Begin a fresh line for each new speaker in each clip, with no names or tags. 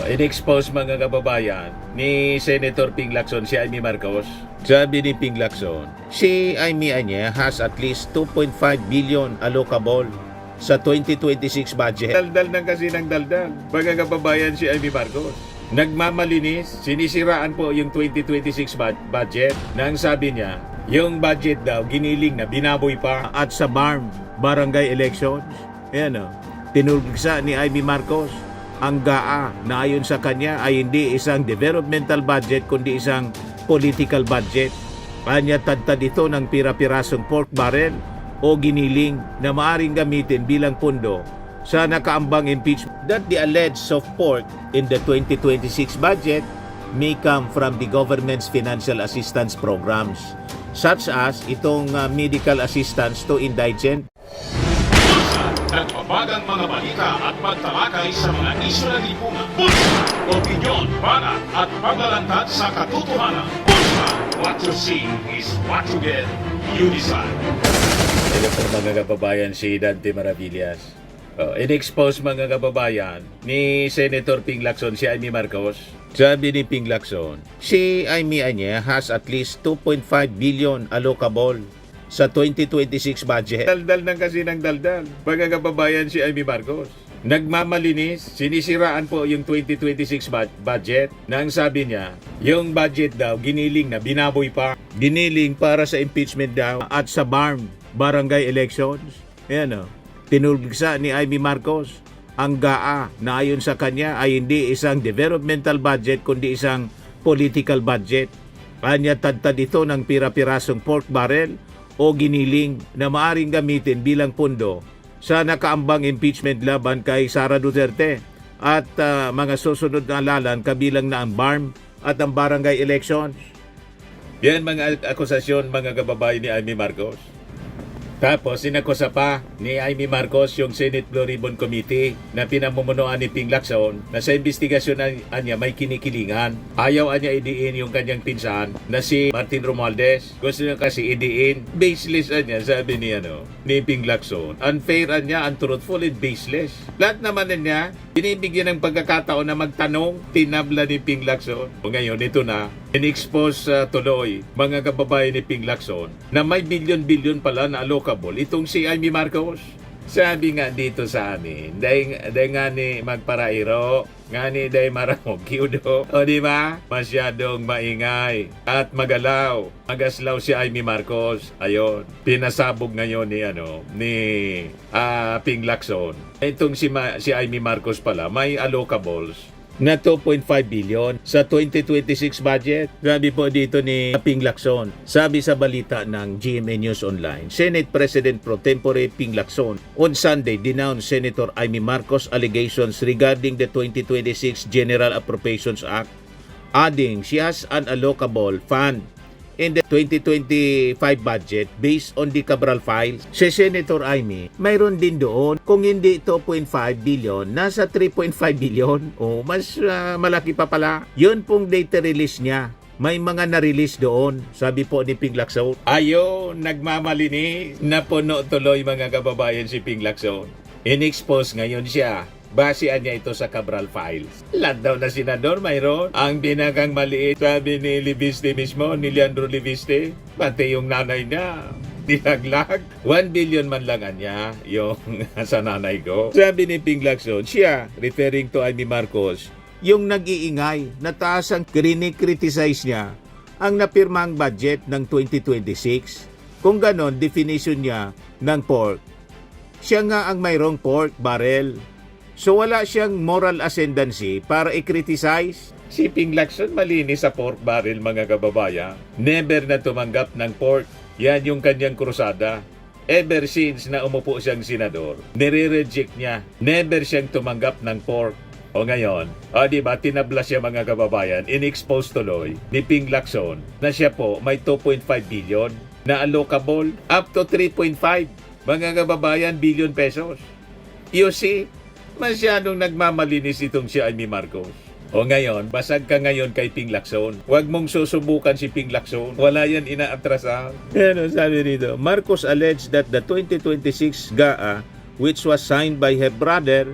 In-expose mga kababayan ni Senator Ping Lacson si Amy Marcos. Sabi ni Ping Lacson, si Amy Anya has at least 2.5 billion allocable sa 2026 budget. Daldal ng kasi ng daldal. Mga kababayan si Amy Marcos. Nagmamalinis, sinisiraan po yung 2026 budget nang sabi niya, yung budget daw giniling na binaboy pa at sa barangay elections. Ayan o, tinulgsa ni Amy Marcos ang GAA na ayon sa kanya ay hindi isang developmental budget kundi isang political budget. Kanya tadtad ito ng pira-pirasong pork barrel o giniling na maaring gamitin bilang pundo sa nakaambang impeachment. That the alleged soft pork in the 2026 budget may come from the government's financial assistance programs such as itong medical assistance to indigent.
Nagbabagang mga balita at pagtalakay sa mga isyu ng lipunan. Bulsa! Opinyon, banat at paglalantad sa katotohanan. Bulsa! What you see is what you get. You decide.
Ito po mga kababayan si Dante Maravillas. In-expose mga kababayan ni Senator Ping Lacson si Amy Marcos. Sabi ni Ping Lacson, si Amy Anya has at least 2.5 billion allocable sa 2026 budget. Daldal ng kasi ng daldal. Mga kababayan si Amy Marcos. Nagmamalinis, sinisiraan po yung 2026 budget nang sabi niya, yung budget daw giniling na binaboy pa. Giniling para sa impeachment daw at sa barangay elections. Ayan o, tinulgsa ni Amy Marcos ang GAA na ayon sa kanya ay hindi isang developmental budget kundi isang political budget. Kanya tadtad ito ng pira-pirasong pork barrel o giniling na maaring gamitin bilang pundo sa nakaambang impeachment laban kay Sara Duterte at mga susunod na halalan kabilang na ang BARM at ang barangay elections. Yan mga akusasyon mga kababayan ni Amy Marcos. Tapos sinakusa pa ni Amy Marcos yung Senate Blue Ribbon Committee na pinamumunuan ni Ping Lacson na sa investigasyon niya may kinikilingan. Ayaw niya idiin yung kanyang pinsan na si Martin Romualdez. Gusto niya kasi idiin. Baseless niya, sabi ni Ping Lacson. Unfair niya, untruthful and baseless. Lahat naman niya, binibigyan ng pagkakataon na magtanong, tinabla ni Ping Lacson. O ngayon, ito na, in-expose tuloy mga kababayan ni Ping Lacson na may bilyon-bilyon pala na allocable itong si Amy Marcos. Sabi nga dito sa amin, dahil nga ni magparairo, nga ni dahil maramog kiudo. O di ba? Masyadong maingay at magalaw. Magaslaw si Amy Marcos. Ayon, pinasabog ngayon ni Ping Lacson. Itong si Amy Marcos pala, may allocables na 2.5 billion sa 2026 budget. Sabi po dito ni Ping Lacson. Sabi sa balita ng GMA News Online, Senate President Pro Tempore Ping Lacson on Sunday denounced Senator Amy Marcos' allegations regarding the 2026 General Appropriations Act, adding she has an allocable fund in the 2025 budget based on the Cabral files. Si Senator Amy, mayroon din doon. Kung hindi 2.5 billion, nasa 3.5 billion. O, mas malaki pa pala. Yun pong data release niya. May mga na-release doon, sabi po ni Ping Lacson. Ayo, nagmamalinis. Napuno tuloy mga kababayan si Ping Lacson. In-expose ngayon siya. Basean niya ito sa Cabral files. Lahat daw na senador mayroon. Ang pinakang maliit, sabi ni Libiste mismo, ni Leandro Libiste, pati yung nanay niya, dinaglag. 1 billion man lang niya yung sa nanay ko. Sabi ni Ping Lacson, siya, referring to Amy Marcos, yung nag-iingay, nataas ang criticize niya ang napirmang budget ng 2026. Kung ganon, definition niya ng pork. Siya nga ang mayroong pork barrel. So wala siyang moral ascendancy para i-criticize. Si Ping Lacson malinis sa pork barrel mga kababayan. Never na tumanggap ng pork. Yan yung kanyang krusada. Ever since na umupo siyang senador, nire-reject niya. Never siyang tumanggap ng pork. O ngayon, diba, tinabla siya mga kababayan, in-expose tuloy ni Ping Lacson na siya po may 2.5 billion na allocable up to 3.5 mga kababayan billion pesos. You see, masyadong nagmamalinis itong si Amy Marcos. O ngayon, basag ka ngayon kay Ping Lacson. Huwag mong susubukan si Ping Lacson. Wala yan inaatrasahan. Sabi rito, Marcos alleged that the 2026 GAA, which was signed by her brother,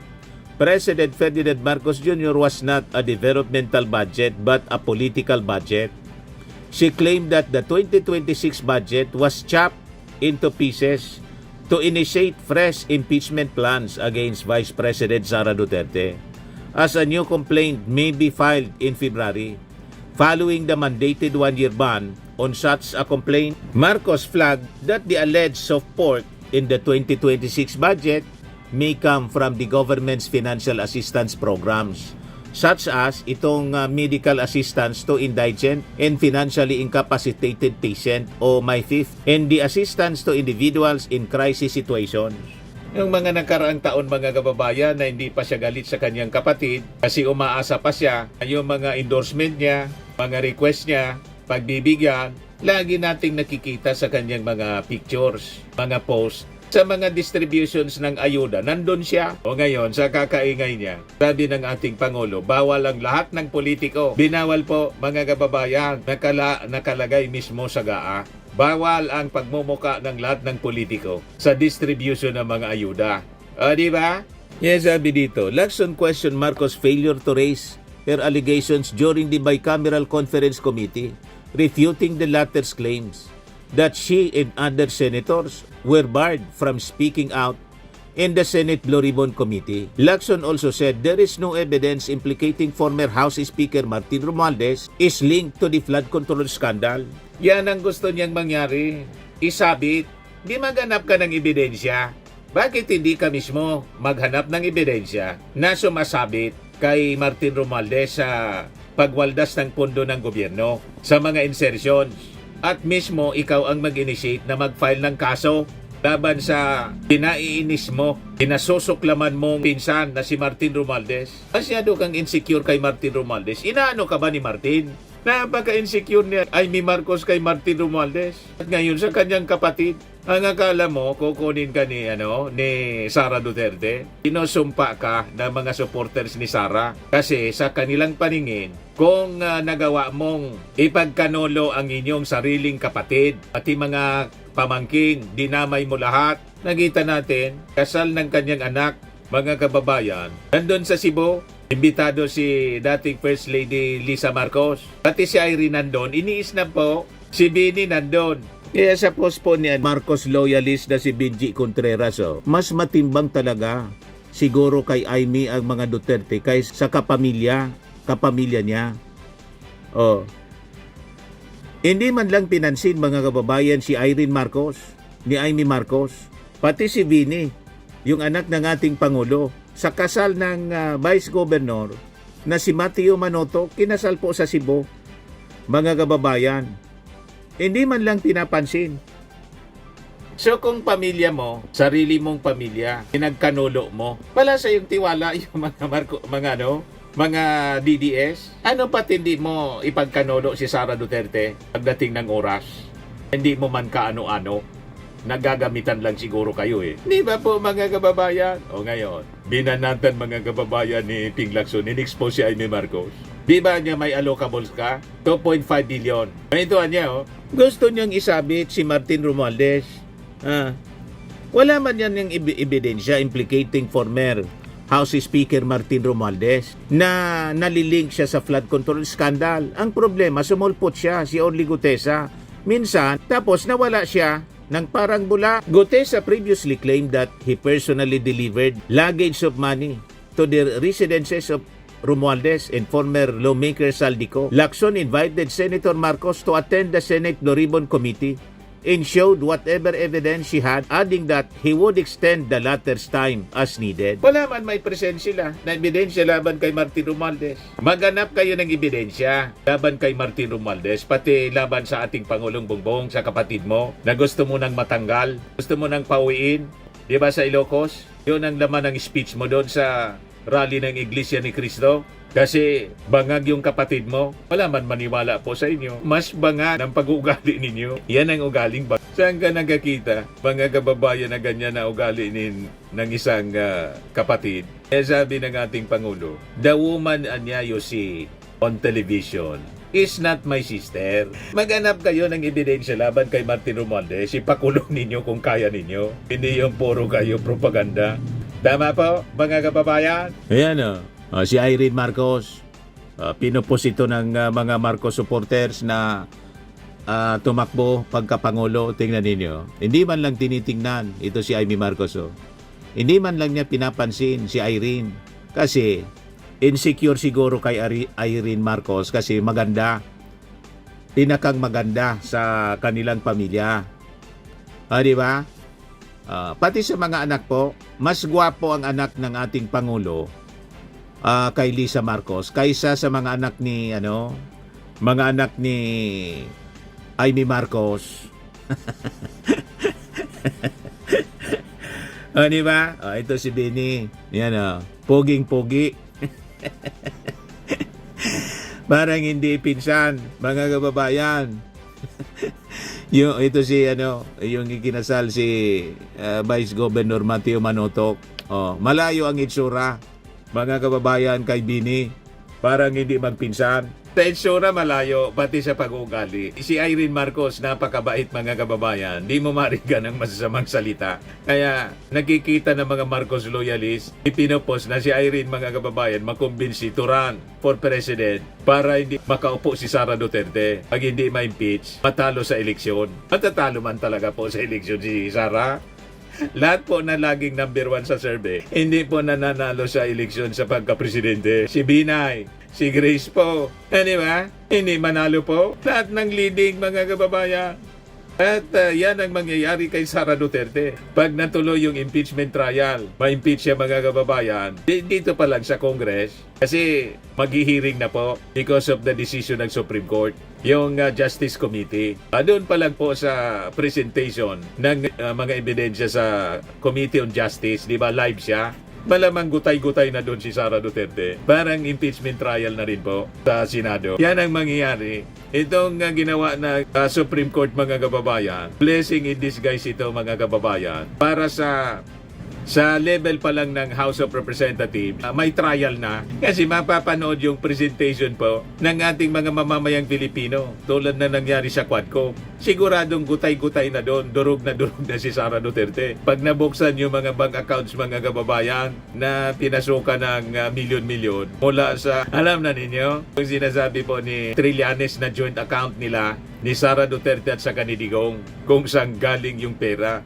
President Ferdinand Marcos Jr. was not a developmental budget but a political budget. She claimed that the 2026 budget was chopped into pieces to initiate fresh impeachment plans against Vice President Sara Duterte, as a new complaint may be filed in February. Following the mandated one-year ban on such a complaint, Marcos flagged that the alleged soft pork in the 2026 budget may come from the government's financial assistance programs, such as itong medical assistance to indigent and financially incapacitated patient o MyFIF, and the assistance to individuals in crisis situations. Yung mga nakaraang taon mga kababayan na hindi pa siya galit sa kanyang kapatid kasi umaasa pa siya, yung mga endorsement niya, mga request niya, pagbibigyan, lagi nating nakikita sa kanyang mga pictures, mga posts. Sa mga distributions ng ayuda, nandun siya. O ngayon, sa kakaingay niya, sabi ng ating Pangulo, bawal ang lahat ng politiko. Binawal po, mga kababayan, nakalagay mismo sa GAA. Bawal ang pagmumuka ng lahat ng politiko sa distribution ng mga ayuda. O, di ba? Yes, sabi dito, Lacson questioned Marcos' failure to raise her allegations during the bicameral conference committee, refuting the latter's claims that she and other senators were barred from speaking out in the Senate Blue Ribbon Committee. Lacson also said there is no evidence implicating former House Speaker Martin Romualdez is linked to the flood control scandal. Yan ang gusto niyang mangyari. Isabit. Di maghanap ka ng ebidensya. Bakit hindi ka mismo maghanap ng ebidensya na sumasabit kay Martin Romualdez sa pagwaldas ng pondo ng gobyerno sa mga insertions? At mismo ikaw ang mag-initiate na mag-file ng kaso laban sa pinaiinis mo, pinasusuklaman mong pinsan na si Martin Romualdez. Masyado kang insecure kay Martin Romualdez. Inaano ka ba ni Martin? Napaka-insecure niya Amy Marcos kay Martin Romualdez. At ngayon sa kanyang kapatid, ang akala mo kukunin ka ni Sara Duterte. Sinusumpa ka ng mga supporters ni Sara kasi sa kanilang paningin, kung nagawa mong ipagkanolo ang inyong sariling kapatid at mga pamangkin, dinamay mo lahat. Nakita natin, kasal ng kanyang anak, mga kababayan, nandun sa Cebu, imbitado si dating First Lady Lisa Marcos. Pati si Irene nandun, iniis na po, si Bini nandun. Kaya sa post po ni Marcos loyalist na si Benji Contreras, mas matimbang talaga siguro kay Amy ang mga Duterte kaysa sa kapamilya niya. Hindi man lang pinansin mga kababayan si Irene Marcos, ni Amy Marcos, pati si Bini, yung anak ng ating Pangulo, sa kasal ng Vice Governor na si Mateo Manoto, kinasal po sa Cebu. Mga kababayan, hindi man lang pinapansin. So kung pamilya mo, sarili mong pamilya, pinagkanulo mo, wala sa iyong tiwala yung mga DDS. Ano pat hindi mo ipagkanulo si Sara Duterte pagdating ng oras? Hindi mo man kaano-ano. Nagagamitan lang siguro kayo eh. Di ba po mga kababayan? O ngayon, binanatan mga kababayan ni Ping Lacson, in-expose si Amy Marcos. Di ba niya may allocables ka? 2.5 billion. Ito niya gusto niyang isabit si Martin Romualdez. Wala man yan yung ebidensya implicating former House Speaker Martin Romualdez na nalilink siya sa flood control scandal. Ang problema, sumulpot siya, si Orly Gutesa. Minsan, tapos nawala siya ng parang bula. Gutesa previously claimed that he personally delivered luggage of money to the residences of Romualdez and former lawmaker Saldico. Lacson invited Senator Marcos to attend the Senate Blue Ribbon Committee and showed whatever evidence she had, adding that he would extend the latter's time as needed. Wala man may present sila na ebidensya laban kay Martin Romualdez. Maghanap kayo ng ebidensya laban kay Martin Romualdez, pati laban sa ating Pangulong Bongbong, sa kapatid mo, na gusto mo nang matanggal, gusto mo nang pauwiin. Di ba sa Ilocos? Yun ang laman ng speech mo doon sa rally ng Iglesia ni Cristo. Kasi bangag yung kapatid mo, wala man maniwala po sa inyo. Mas bangag ng pag-uugali ninyo. Yan ang ugaling bangag. Saan ka nagkakita, mga kababayan, na ganyan na ugali ng isang kapatid? Kaya sabi ng ating Pangulo, the woman Anya you see on television is not my sister. Maghanap kayo ng ebidensya laban kay Martin Romualdez. Ipakulong ninyo kung kaya ninyo. Hindi yung puro kayo propaganda. Tama po, mga kababayan? Ayan si Irene Marcos. Pinupos ito ng mga Marcos supporters na tumakbo pagkapangulo. Tingnan ninyo. Hindi man lang tinitingnan ito si Amy Marcos. Hindi man lang niya pinapansin si Irene. Kasi insecure siguro kay Irene Marcos kasi maganda. Pinakang maganda sa kanilang pamilya. Di ba? Pati sa mga anak po, mas gwapo ang anak ng ating Pangulo kay Lisa Marcos kaysa sa mga anak ni Amy Marcos. Di ba? Ito si Benny. Yan poging-pogi. Parang hindi pinsan, mga kababayan. Ito si yung ikinasal si Vice Governor Mateo Manotoc. Malayo ang itsura, mga kababayan, kay Bini. Parang hindi magpinsan. Sa itsura malayo, pati sa pag-uugali. Si Irene Marcos, napakabait, mga kababayan. Di mo marigan ng masasamang salita. Kaya nakikita ng mga Marcos loyalists, ipinopos na si Irene, mga kababayan, makumbinsi to run for president para hindi makaupo si Sara Duterte. Pag hindi ma-impeach, matalo sa eleksyon. Matatalo man talaga po sa eleksyon si Sara. Lahat po na laging number 1 sa survey, hindi po nananalo sa eleksyon sa pagka-presidente. Si Binay, si Grace po, di ba? Hindi manalo po. Lahat ng leading, mga kababayan. At yan ang mangyayari kay Sara Duterte. Pag natuloy yung impeachment trial, ma-impeach siya, mga kababayan, dito pa lang sa Congress, kasi maghihiring na po because of the decision ng Supreme Court, yung Justice Committee. Doon pa lang po sa presentation ng mga ebidensya sa Committee on Justice, di ba, live siya? Malamang gutay-gutay na doon si Sara Duterte. Parang impeachment trial na rin po sa Senado. Yan ang mangyayari. Itong ginawa na Supreme Court, mga kababayan, blessing in disguise ito, mga kababayan, para sa level pa lang ng House of Representatives, may trial na. Kasi mapapanood yung presentation po ng ating mga mamamayang Pilipino, tulad na nangyari sa Quadcom. Siguradong gutay-gutay na doon, durog na si Sara Duterte. Pag nabuksan yung mga bank accounts, mga kababayan, na pinasukan ng milyon-milyon mula sa, alam na ninyo, yung sinasabi po ni Trillanes na joint account nila ni Sara Duterte at sa Digong, kung saan galing yung pera.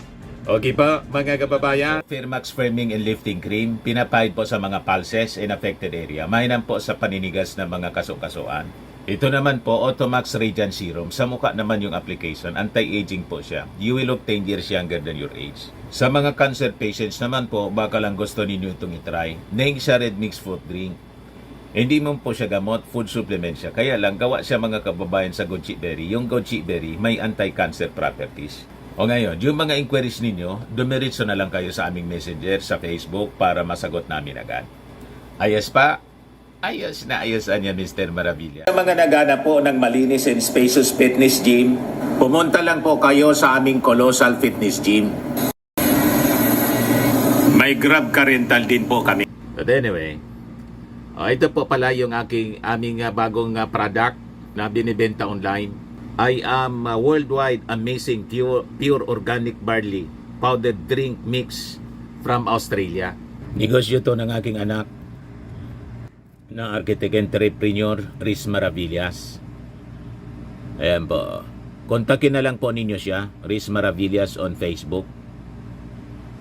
Okay po, mga kababayan. Firmax Firming and Lifting Cream, pinapahid po sa mga pulses in affected area. Mainam po sa paninigas ng mga kaso-kasuan. Ito naman po, Automax Radiant Serum. Sa mukha naman yung application, anti-aging po siya. You will look 10 years younger than your age. Sa mga cancer patients naman po, baka lang gusto ninyo itong itry. Neng siya red mixed fruit drink. Hindi mo po siya gamot, food supplement siya. Kaya lang, gawa siya, mga kababayan, sa goji berry. Yung goji berry may anti-cancer properties. O ngayon, yung mga inquiries ninyo, dumiritso na lang kayo sa aming messenger sa Facebook para masagot namin agad. Ayos pa? Ayos na ayos niya, Mr. Maravilla. Sa mga nagana po ng malinis and spacious fitness gym, pumunta lang po kayo sa aming Colossal Fitness Gym. May Grab car rental din po kami. But anyway, ito po pala yung aming bagong product na binibenta online. I am worldwide amazing pure organic barley powdered drink mix from Australia. Negosyo to ng aking anak na architect entrepreneur Riz Maravillas. Ayan po. Kontakin na lang po ninyo siya, Riz Maravillas, on Facebook.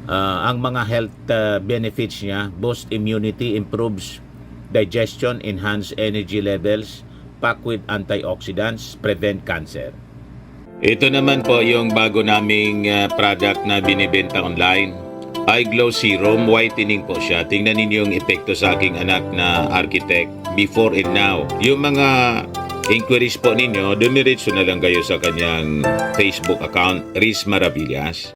Ang mga health benefits niya: boost immunity, improves digestion, enhance energy levels, packed with antioxidants, prevent cancer. Ito naman po yung bago naming product na binibenta online. Eye Glow Serum, whitening po siya. Tingnan ninyo yung epekto sa aking anak na architect before and now. Yung mga inquiries po ninyo, dumiretso na lang kayo sa kanyang Facebook account, Riz Maravillas.